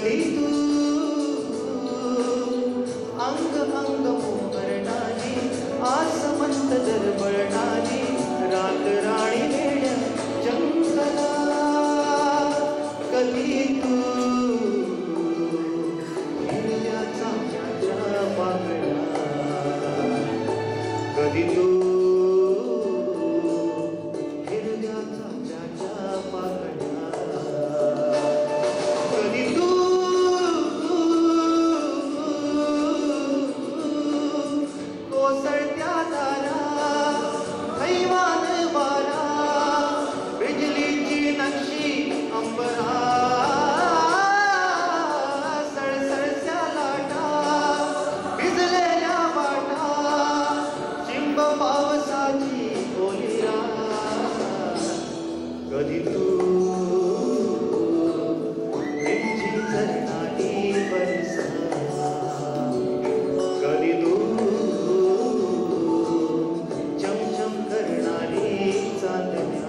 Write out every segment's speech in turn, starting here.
कधी तू अंग अंग मोहरणारी आसमंत दरबळणारी रात राणी वेड्या जंगला कधी तू हिरव्याचा चाच्या पाकळ्या कधी तू हिरव्याचा चाच्या पाकळ्या कधी तू कोसळत्या तारा हैवान वारा बिजलीची नक्षी अंबरा सळसळत्या लाटा भिजलेल्या वाटा चिंब पावसाची ओलिरा कधी तू रिमझिम झरणारी बरसा कधी तू चमचम करणारी चांदण्या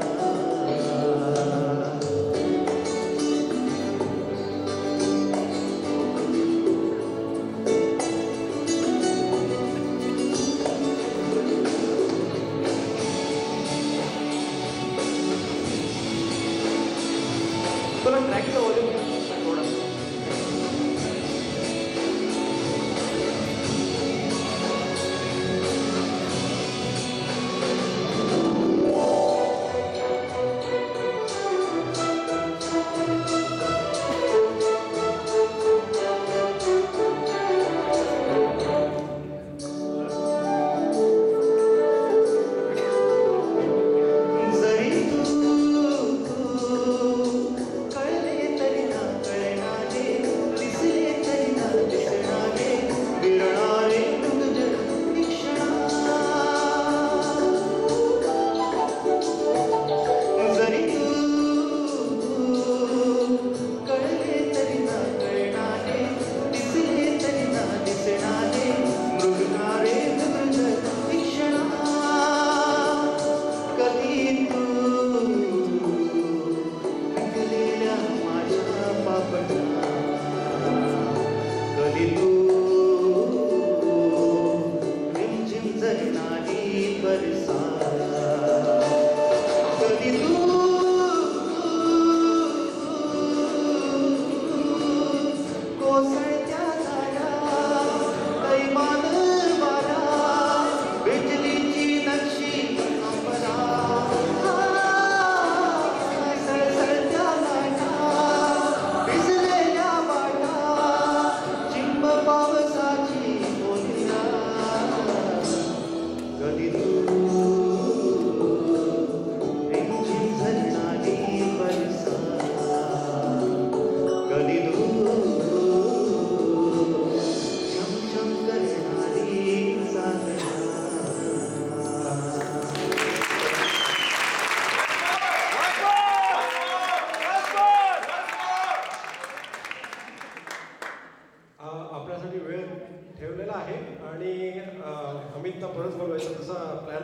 तुला ट्रॅकचं वॉल्यूम थोडा कधी तू रिमझिम झरणारी बरसा कधी तू कोसळत्या तारा कैमान वारा बिजलीची नक्षी अंबरा सळसळत्या लाटा भिजलेल्या वाटा चिंब पावसाची ओलिरा कधी तू रिमझिम झरणारी बरसा कधी तू चमचम करणारी चांदण्या आपल्यासाठी वेळ ठेवलेला आहे आणि अमितला परत बोलवायचा तसा प्लॅन